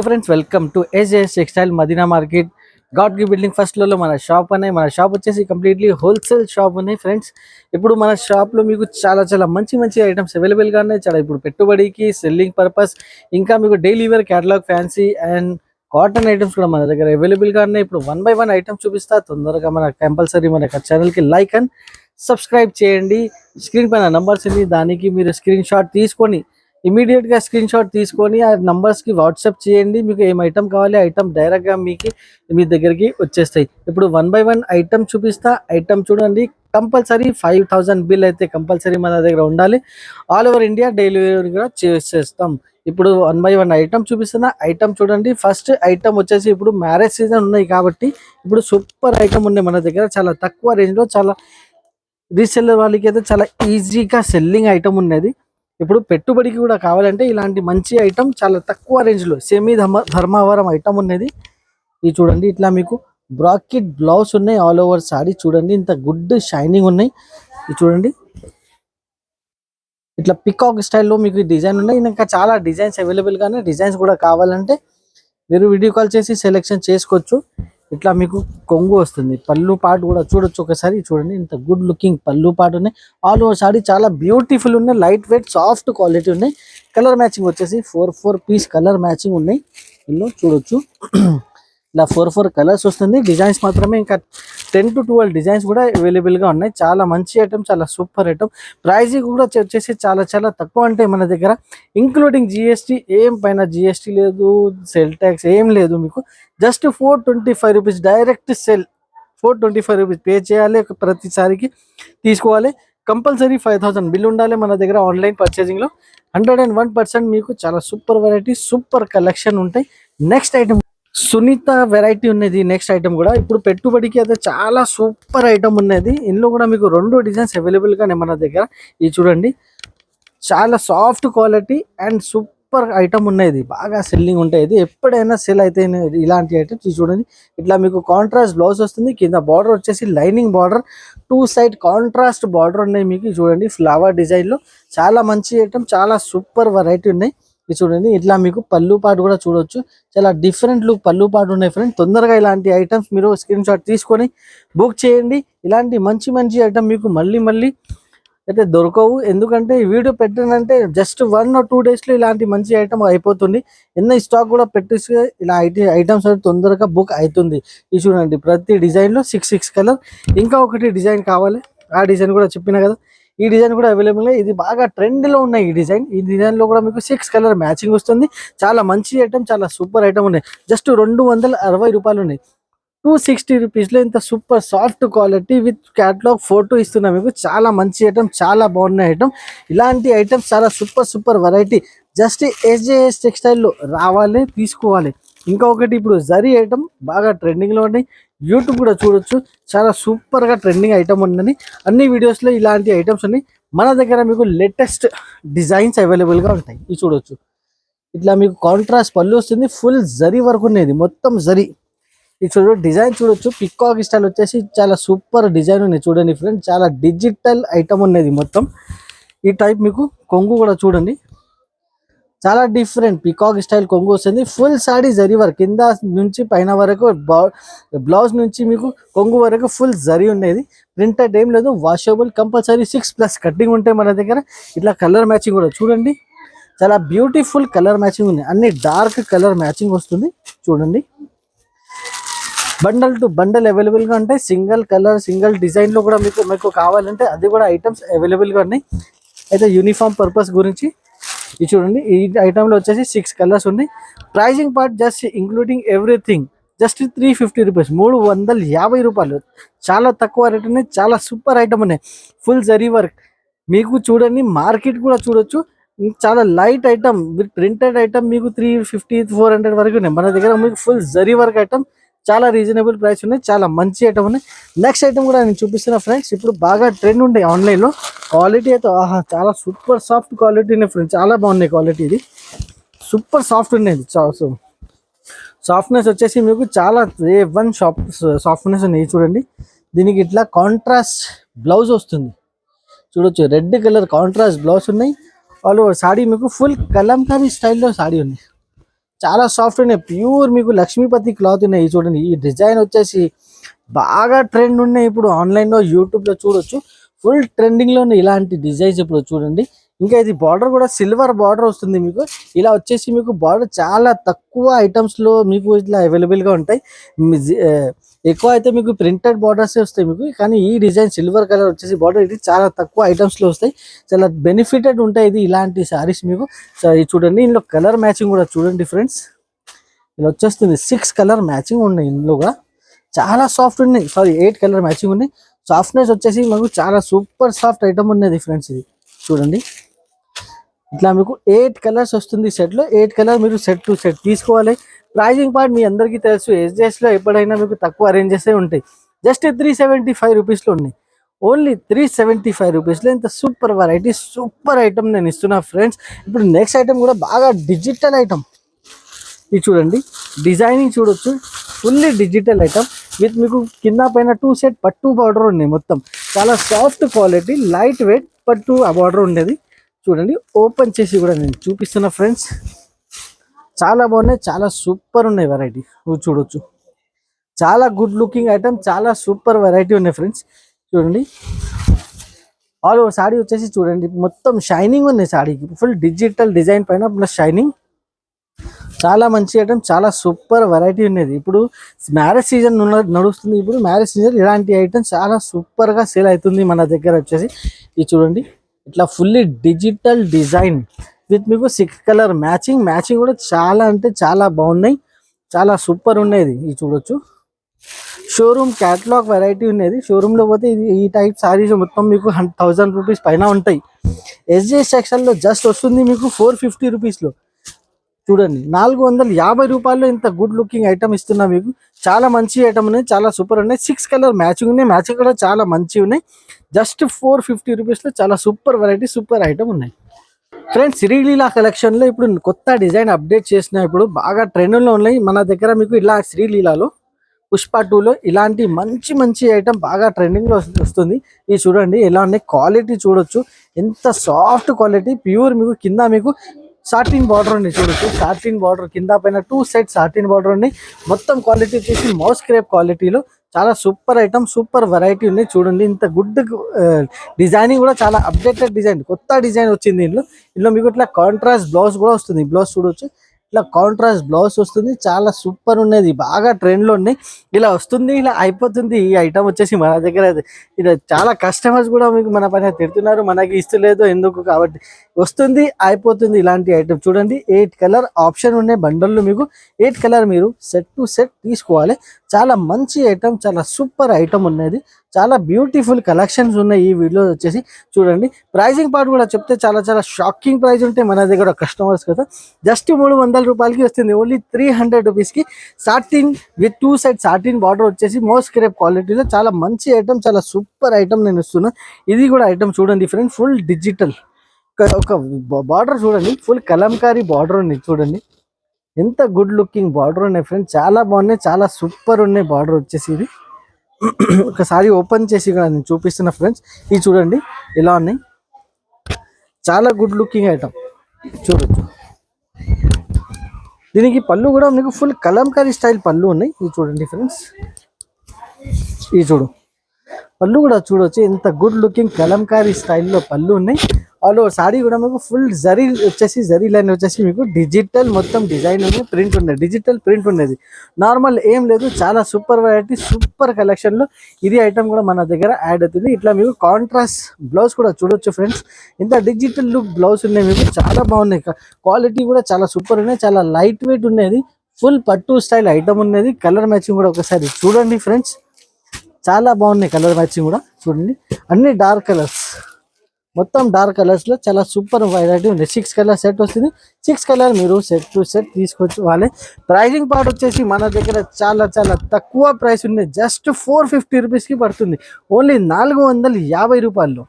Friends welcome to SS textile Madina market గాడ్గి building first లో మన షాప్ ఉన్నాయి. మన షాప్ వచ్చేసి కంప్లీట్లీ హోల్సేల్ షాప్ ఉన్నాయి ఫ్రెండ్స్. ఇప్పుడు మన షాప్ లో మీకు చాలా మంచి మంచి ఐటమ్స్ అవైలబుల్ గా ఉన్నాయి. చాలా ఇప్పుడు పెట్టుబడికి సెల్లింగ్ పర్పస్ ఇంకా మీకు daily wear catalogue fancy and cotton items కూడా మన దగ్గర అవైలబుల్ గా ఉన్నాయి. ఇప్పుడు 1 by 1 ఐటమ్స్ చూపిస్తా. తొందరగా మన కంపల్సరీ మన ఛానల్ కి లైక్ అండ్ సబ్స్క్రైబ్ చేయండి. స్క్రీన్ పైన నంబర్స్ ఉంది, దానికి మీరు స్క్రీన్ షాట్ తీసుకొని ఇమీడియట్ గా స్క్రీన్ షాట్ తీసుకొని ఆ నంబర్స్ కి వాట్సాప్ చేయండి. మీకు ఏం ఐటమ్ కావాలి ఐటమ్ డైరెక్ట్ గా మీ దగ్గరికి వచ్చేస్తాయి. ఇప్పుడు 1 by 1 ఐటమ్ చూపిస్తా. ఐటమ్ చూడండి, కంపల్సరీ 5000 బిల్ అయితే కంపల్సరీ మన దగ్గర ఉండాలి. ఆల్ ఓవర్ ఇండియా డెలివరీ కూడా చేసేస్తాం. ఇప్పుడు 1 by 1 ఐటమ్ చూపిస్తున్నా. ఐటమ్ చూడండి, ఫస్ట్ ఐటమ్ వచ్చేసి ఇప్పుడు మ్యారేజ్ సీజన్ ఉన్నాయి కాబట్టి ఇప్పుడు సూపర్ ఐటమ్ ఉన్నాయి మన దగ్గర. చాలా తక్కువ రేంజ్ లో, చాలా రీసెల్లర్ వాళ్ళకి అయితే చాలా ఈజీగా సెల్లింగ్ ఐటమ్ ఉన్నది. ఇప్పుడు పెట్టుబడికి కూడా కావాలంటే ఇలాంటి మంచి ఐటమ్ చాలా తక్కువ రేంజ్ లో సెమీ ధర్మవరం ఐటమ్ ఉన్నది. ఇది చూడండి, ఇట్లా మీకు బ్రాకెట్ బ్లౌజ్ ఉన్నాయి. ఆల్ ఓవర్ సారీ చూడండి, ఇంత గుడ్ షైనింగ్ ఉన్నాయి. ఇది చూడండి, ఇట్లా పికాక్ స్టైల్లో మీకు డిజైన్ ఉన్నాయి. ఇంకా చాలా డిజైన్స్ అవైలబుల్ గానే, డిజైన్స్ కూడా కావాలంటే మీరు వీడియో కాల్ చేసి సెలెక్షన్ చేసుకోవచ్చు. ఇట్లా మీకు కొంగు వస్తుంది. పళ్ళు పాటు కూడా చూడొచ్చు ఒకసారి. చూడండి, ఇంత గుడ్ లుకింగ్ పళ్ళు పాటు ఉన్నాయి. ఆల్ ఓవర్ సారీ చాలా బ్యూటిఫుల్ ఉన్నాయి. లైట్ వెయిట్ సాఫ్ట్ క్వాలిటీ ఉన్నాయి. కలర్ మ్యాచింగ్ వచ్చేసి 4 పీస్ కలర్ మ్యాచింగ్ ఉన్నాయి. ఇందులో చూడొచ్చు ఇలా 4 కలర్స్ వస్తుంది. డిజైన్స్ మాత్రమే ఇంకా 10 to 12 డిజైన్స్ కూడా అవైలబుల్ గా ఉన్నాయి. చాలా మంచి ఐటమ్, చాలా సూపర్ ఐటమ్. ప్రైస్ కూడా వచ్చేసి చాలా తక్కువ అంటే మన దగ్గర ఇంక్లూడింగ్ జిఎస్టీ. ఏం పైన జిఎస్టీ లేదు, సెల్ ట్యాక్స్ ఏం లేదు. మీకు just 425 rupees direct cell. 425 rupees pay చేయాలి. ప్రతిసారికి తీసుకోవాలి. కంపల్సరీ 5000 బిల్ ఉండాలి మన దగ్గర. ఆన్లైన్ పర్చేసింగ్ లో 101% మీకు చాలా సూపర్ వెరైటీ, సూపర్ కలెక్షన్ ఉంటాయి. నెక్స్ట్ ఐటమ్ సునీత వెరైటీ ఉన్నది. నెక్స్ట్ ఐటమ్ కూడా ఇప్పుడు పెట్టుబడికి అయితే చాలా సూపర్ ఐటమ్ ఉన్నది. ఇందులో కూడా మీకు 2 డిజైన్స్ అవైలబుల్ గానే మన దగ్గర. ఇది చూడండి, చాలా soft quality and super item ఉన్నది. బాగా సెల్లింగ్ ఉంటాయి. ఎప్పుడైనా సెల్ అయితే ఇలాంటి ఐటమ్స్. ఇది చూడండి, ఇట్లా మీకు కాంట్రాస్ట్ బ్లౌజ్ వస్తుంది. కింద బార్డర్ వచ్చేసి lining border, 2 side contrast border ఉన్నాయి. మీకు చూడండి ఫ్లవర్ డిజైన్ లో చాలా మంచి ఐటమ్, చాలా సూపర్ వెరైటీ ఉన్నాయి. ఇది చూడండి, ఇట్లా మీకు పళ్ళు పాటు కూడా చూడొచ్చు. చాలా డిఫరెంట్ లుక్ పళ్ళు పాటు ఉన్నాయి ఫ్రెండ్. తొందరగా ఇలాంటి ఐటమ్స్ మీరు స్క్రీన్ షాట్ తీసుకొని బుక్ చేయండి. ఇలాంటి మంచి ఐటమ్ మీకు మళ్ళీ అయితే దొరకవు. ఎందుకంటే ఈ వీడియో పెట్టానంటే జస్ట్ 1 or 2 days లో ఇలాంటి మంచి ఐటమ్ అయిపోతుంది. ఎన్న స్టాక్ కూడా పెట్టేసి ఇలా ఐటమ్స్ తొందరగా బుక్ అవుతుంది. ఇది చూడండి, ప్రతి డిజైన్ లో 6 కలర్. ఇంకా ఒకటి డిజైన్ కావాలి, ఆ డిజైన్ కూడా చెప్పిన కదా. ఈ డిజైన్ కూడా అవైలబుల్. ఇది బాగా ట్రెండ్ లో ఉన్నాయి. ఈ డిజైన్ లో కూడా మీకు 6 కలర్ మ్యాచింగ్ వస్తుంది. చాలా మంచి ఐటమ్, చాలా సూపర్ ఐటమ్ ఉన్నాయి. జస్ట్ 260 రూపాయలు ఉన్నాయి. 260 రూపీస్ లో ఇంత super soft quality with catalogue photo ఇస్తున్నా మీకు. చాలా మంచి ఐటమ్, చాలా బాగున్న ఐటమ్. ఇలాంటి ఐటమ్స్ చాలా super variety. Just SJS textile లో రావాలి, తీసుకోవాలి. ఇంకా ఒకటి ఇప్పుడు జరీ ఐటమ్ బాగా ట్రెండింగ్ లో ఉన్నాయి. యూట్యూబ్ కూడా చూడొచ్చు, చాలా సూపర్ గా ట్రెండింగ్ ఐటమ్ ఉందని. అన్ని వీడియోస్ లో ఇలాంటి ఐటమ్స్ ఉన్నాయి. మన దగ్గర మీకు లేటెస్ట్ డిజైన్స్ అవైలబుల్ గా ఉంటాయి. ఇది చూడొచ్చు, ఇట్లా మీకు కాంట్రాస్ట్ పళ్ళు వస్తుంది. ఫుల్ జరీ వర్క్ ఉన్నది, మొత్తం జరీ. ఇది చూడండి, డిజైన్ చూడొచ్చు. పికాక్ స్టైల్ వచ్చేసి చాలా సూపర్ డిజైన్ ఉన్నాయి. చూడండి ఫ్రెండ్, చాలా డిజిటల్ ఐటమ్ ఉన్నది మొత్తం. ఈ టైప్ మీకు కొంగు కూడా చూడండి, చాలా డిఫరెంట్ పికాక్ స్టైల్ కొంగు వస్తుంది. ఫుల్ సాడీ జరీ వర్క్, కింద నుంచి పైన వరకు, బ్లౌజ్ నుంచి మీకు కొంగు వరకు ఫుల్ జరీ ఉండేది. ప్రింటెడ్ ఏం లేదు, వాషబుల్. కంపల్సరీ 6+ కటింగ్ ఉంటాయి మన దగ్గర. ఇట్లా కలర్ మ్యాచింగ్ కూడా చూడండి, చాలా బ్యూటిఫుల్ కలర్ మ్యాచింగ్ ఉంది. అన్ని డార్క్ కలర్ మ్యాచింగ్ వస్తుంది. చూడండి, బండల్ టు బండల్ అవైలబుల్ గా ఉంటాయి. సింగిల్ కలర్, సింగిల్ డిజైన్ లో కూడా మీకు కావాలంటే అది కూడా ఐటమ్స్ అవైలబుల్ గా ఉన్నాయి. అయితే యూనిఫామ్ పర్పస్ గురించి ఇది చూడండి, ఈ ఐటమ్ లో వచ్చేసి 6 కలర్స్ ఉన్నాయి. Pricing part just including everything just 350 rupees, 350 రూపాయలు. చాలా తక్కువ రేట్ ఉన్నాయి. చాలా సూపర్ ఐటమ్ ఉన్నాయి. ఫుల్ జరీ వర్క్ మీకు చూడండి. మార్కెట్ కూడా చూడొచ్చు, చాలా light item with printed item మీకు 350-400 వరకు ఉన్నాయి. మన దగ్గర మీకు ఫుల్ జరీ వర్క్ ఐటమ్, చాలా రీజనబుల్ ప్రైస్ ఉన్నాయి. చాలా మంచి ఐటమ్ ఉన్నాయి. నెక్స్ట్ ఐటమ్ కూడా నేను చూపిస్తున్నా ఫ్రెండ్స్. ఇప్పుడు బాగా ట్రెండ్ ఉంటాయి ఆన్లైన్ లో. క్వాలిటీ అయితే చాలా సూపర్ సాఫ్ట్ క్వాలిటీ ఉన్నాయి ఫ్రెండ్స్. చాలా బాగున్నాయి క్వాలిటీ. ఇది సూపర్ సాఫ్ట్ ఉన్నాయి. సాఫ్ట్నెస్ వచ్చేసి మీకు చాలా A1 సాఫ్ట్నెస్ ఉన్నాయి. చూడండి, దీనికి ఇట్లా కాంట్రాస్ట్ బ్లౌజ్ వస్తుంది. చూడొచ్చు, రెడ్ కలర్ కాంట్రాస్ట్ బ్లౌజ్ ఉన్నాయి. ఆల్ ఓవర్ సాడీ మీకు ఫుల్ కలంకారీ స్టైల్లో సాడీ ఉంది. చాలా సాఫ్ట్ ఉన్నాయి, ప్యూర్ మీకు లక్ష్మీపతి క్లాత్ ఉన్నాయి. చూడండి ఈ డిజైన్ వచ్చేసి బాగా ట్రెండ్ ఉన్నాయి ఇప్పుడు ఆన్లైన్లో యూట్యూబ్లో చూడొచ్చు. ఫుల్ ట్రెండింగ్లో ఉన్నాయి ఇలాంటి డిజైన్స్ ఇప్పుడు చూడండి. ఇంకా ఇది బార్డర్ కూడా సిల్వర్ బార్డర్ వస్తుంది మీకు. ఇలా వచ్చేసి మీకు బార్డర్ చాలా తక్కువ ఐటమ్స్లో మీకు ఇట్లా అవైలబుల్గా ఉంటాయి. ఎక్కువ అయితే మీకు ప్రింటెడ్ బార్డర్సే వస్తాయి మీకు, కానీ ఈ డిజైన్ సిల్వర్ కలర్ వచ్చేసి బార్డర్ ఇది చాలా తక్కువ ఐటమ్స్లో వస్తాయి. చాలా బెనిఫిటెడ్ ఉంటాయి ఇది ఇలాంటి శారీస్ మీకు. సో ఇది చూడండి, ఇందులో కలర్ మ్యాచింగ్ కూడా చూడండి ఫ్రెండ్స్. ఇలా వచ్చేస్తుంది 6 కలర్ మ్యాచింగ్ ఉన్నాయి ఇందులోగా. చాలా సాఫ్ట్ ఉన్నాయి, సారీ 8 కలర్ మ్యాచింగ్ ఉన్నాయి. సాఫ్ట్నెస్ వచ్చేసి మాకు చాలా సూపర్ సాఫ్ట్ ఐటమ్ ఉన్నది ఫ్రెండ్స్. ఇది చూడండి, ఇట్లా మీకు 8 కలర్స్ వస్తుంది సెట్లో. 8 కలర్ మీరు సెట్ టు సెట్ తీసుకోవాలి. ప్రైజింగ్ పార్ట్ మీ అందరికీ తెలుసు, ఎస్జెస్లో ఎప్పుడైనా మీకు తక్కువ రేంజెస్ ఉంటాయి. జస్ట్ 375 రూపీస్లో ఉన్నాయి. ఓన్లీ 375 రూపీస్లో ఇంత సూపర్ వెరైటీ సూపర్ ఐటమ్ నేను ఇస్తున్నా ఫ్రెండ్స్. ఇప్పుడు నెక్స్ట్ ఐటమ్ కూడా బాగా డిజిటల్ ఐటమ్. ఇది చూడండి, డిజైనింగ్ చూడొచ్చు, ఫుల్లీ డిజిటల్ ఐటమ్ విత్ మీకు కింద పైన 2 సెట్ పట్టు బార్డర్ ఉన్నాయి. మొత్తం చాలా సాఫ్ట్ క్వాలిటీ, లైట్ వెయిట్ పట్టు ఆ బార్డర్ ఉండేది. చూడండి, ఓపెన్ చేసి కూడా నేను చూపిస్తున్నా ఫ్రెండ్స్. చాలా బాగున్నాయి, చాలా సూపర్ ఉన్నాయి వెరైటీ చూడొచ్చు. చాలా గుడ్ లుకింగ్ ఐటమ్, చాలా సూపర్ వెరైటీ ఉన్నాయి ఫ్రెండ్స్. చూడండి, ఆల్ ఓవర్ సాడీ వచ్చేసి చూడండి మొత్తం షైనింగ్ ఉన్నాయి సాడీకి. ఫుల్ డిజిటల్ డిజైన్ పైన ప్లస్ షైనింగ్. చాలా మంచి ఐటమ్, చాలా సూపర్ వెరైటీ ఉన్నది. ఇప్పుడు మ్యారేజ్ సీజన్ నడుస్తుంది. ఇప్పుడు మ్యారేజ్ సీజన్ ఇలాంటి ఐటమ్ చాలా సూపర్గా సేల్ అవుతుంది మన దగ్గర వచ్చేసి. ఇది చూడండి, ఇట్లా ఫుల్లీ డిజిటల్ డిజైన్ విత్ మీకు 6 కలర్ మ్యాచింగ్ కూడా చాలా అంటే చాలా బాగున్నాయి, చాలా సూపర్ ఉన్నది. ఇది చూడొచ్చు, షోరూమ్ క్యాటలాగ్ వెరైటీ ఉన్నది. షోరూంలో పోతే ఇది ఈ టైప్ సారీస్ మొత్తం మీకు 1000 రూపీస్ పైన ఉంటాయి. ఎస్జే సెక్షన్లో జస్ట్ వస్తుంది మీకు 450 రూపీస్లో. చూడండి, 450 రూపాయల్లో ఇంత గుడ్ లుకింగ్ ఐటమ్ ఇస్తున్నా మీకు. చాలా మంచి ఐటమ్ ఉన్నాయి, చాలా సూపర్ ఉన్నాయి. 6 కలర్ మ్యాచింగ్ ఉన్నాయి, మ్యాచింగ్ కూడా చాలా మంచి ఉన్నాయి. జస్ట్ 450 రూపీస్లో చాలా సూపర్ వెరైటీ సూపర్ ఐటమ్ ఉన్నాయి ఫ్రెండ్స్. శ్రీలీలా కలెక్షన్లో ఇప్పుడు కొత్త డిజైన్ అప్డేట్ చేసిన ఇప్పుడు బాగా ట్రెండ్లో ఉన్నాయి మన దగ్గర మీకు. ఇలా శ్రీలీలాలో పుష్ప 2లో ఇలాంటి మంచి మంచి ఐటమ్ బాగా ట్రెండింగ్లో వస్తుంది. ఇది చూడండి ఎలా ఉన్నాయి, క్వాలిటీ చూడొచ్చు, ఎంత సాఫ్ట్ క్వాలిటీ, ప్యూర్ మీకు. కింద మీకు సాటిన్ బార్డర్ ఉంది చూడొచ్చు, సాటిన్ బార్డర్ కింద పైన 2 సెట్ సాటిన్ బార్డర్ ఉన్నాయి. మొత్తం క్వాలిటీ వచ్చేసి మౌస్ క్రేప్ క్వాలిటీలో చాలా సూపర్ ఐటమ్, సూపర్ వెరైటీ ఉన్నాయి. చూడండి, ఇంత గుడ్ డిజైనింగ్ కూడా చాలా అప్డేటెడ్ డిజైన్, కొత్త డిజైన్ వచ్చింది ఇందులో మీకు. ఇట్లా కాంట్రాస్ట్ బ్లౌజ్ కూడా వస్తుంది. బ్లౌజ్ చూడొచ్చు, ఇట్లా కాంట్రాస్ట్ బ్లౌజ్ వస్తుంది. చాలా సూపర్ ఉన్నది, బాగా ట్రెండ్లో ఉన్నాయి. ఇలా వస్తుంది, ఇలా అయిపోతుంది ఈ ఐటమ్ వచ్చేసి మన దగ్గర. ఇది చాలా కస్టమర్స్ కూడా మీకు మన పైన తిడుతున్నారు, మనకి ఇస్తలేదు ఎందుకు, కాబట్టి వస్తుంది అయిపోతుంది ఇలాంటి ఐటమ్. చూడండి, 8 కలర్ ఆప్షన్ ఉన్నాయి బండల్లో మీకు. 8 కలర్ మీరు సెట్ టు సెట్ తీసుకోవాలి. చాలా మంచి ఐటమ్, చాలా సూపర్ ఐటమ్ ఉన్నది. చాలా బ్యూటిఫుల్ కలెక్షన్స్ ఉన్నాయి ఈ వీడియో వచ్చేసి. చూడండి, ప్రైజింగ్ పార్ట్ కూడా చెప్తే చాలా చాలా షాకింగ్ ప్రైస్ ఉంటాయి మన దగ్గర కస్టమర్స్ కదా. జస్ట్ 300 రూపాయలకి వస్తుంది, ఓన్లీ 300 రూపీస్కి. Satin with 2 set satin border వచ్చేసి మోస్ట్ క్రేప్ క్వాలిటీలో చాలా మంచి ఐటమ్, చాలా సూపర్ ఐటమ్ నేను ఇస్తున్నా. ఇది కూడా ఐటమ్ చూడండి ఫ్రెండ్, ఫుల్ డిజిటల్. ఒక బార్డర్ చూడండి, ఫుల్ కలంకారీ బార్డర్ ఉంది చూడండి, ఎంత గుడ్ లుకింగ్ బార్డర్ ఉన్నాయి ఫ్రెండ్. చాలా బాగున్నాయి, చాలా సూపర్ ఉన్నాయి బార్డర్ వచ్చేసి. ఇది ఒకసారి ఓపెన్ చేసి కూడా నేను చూపిస్తున్నా ఫ్రెండ్స్. ఇది చూడండి ఎలా ఉన్నాయి, చాలా గుడ్ లుకింగ్ ఐటమ్ చూడొచ్చు. దీనికి పళ్ళు కూడా మీకు ఫుల్ కలంకారీ స్టైల్ పళ్ళు ఉన్నాయి. ఇది చూడండి ఫ్రెండ్స్, ఇది చూడు, పళ్ళు కూడా చూడొచ్చు, ఎంత గుడ్ లుకింగ్ కలంకారీ స్టైల్లో పళ్ళు ఉన్నాయి. ఆల్ ఓవర్ సారీ కూడా మీకు ఫుల్ జరీ వచ్చేసి, జరీ లైన్ వచ్చేసి మీకు డిజిటల్ మొత్తం డిజైన్ ఉంది, ప్రింట్ ఉన్నది, డిజిటల్ ప్రింట్ ఉన్నది, నార్మల్ ఏం లేదు. చాలా సూపర్ వెరైటీ, సూపర్ కలెక్షన్లో ఇది ఐటమ్ కూడా మన దగ్గర యాడ్ అవుతుంది. ఇట్లా మీకు కాంట్రాస్ట్ బ్లౌజ్ కూడా చూడొచ్చు ఫ్రెండ్స్, ఇంత డిజిటల్ లుక్ బ్లౌజ్ ఉన్నాయి మీకు, చాలా బాగున్నాయి. క్వాలిటీ కూడా చాలా సూపర్ ఉన్నాయి, చాలా లైట్ వెయిట్ ఉన్నది, ఫుల్ పట్టు స్టైల్ ఐటమ్ ఉన్నది. కలర్ మ్యాచింగ్ కూడా ఒకసారి చూడండి ఫ్రెండ్స్, చాలా బాగున్నాయి కలర్ మ్యాచింగ్ కూడా. చూడండి, అన్ని డార్క్ కలర్స్, మొత్తం డార్క్ కలర్స్లో చాలా సూపర్ వెరైటీ ఉంది. 6 కలర్ సెట్ వస్తుంది. 6 కలర్ మీరు సెట్ టు సెట్ తీసుకొచ్చి వాళ్ళే. ప్రైజింగ్ పార్ట్ వచ్చేసి మన దగ్గర చాలా చాలా తక్కువ ప్రైస్ ఉంది, జస్ట్ 450 రూపీస్కి పడుతుంది, ఓన్లీ 450 రూపాయల్లో.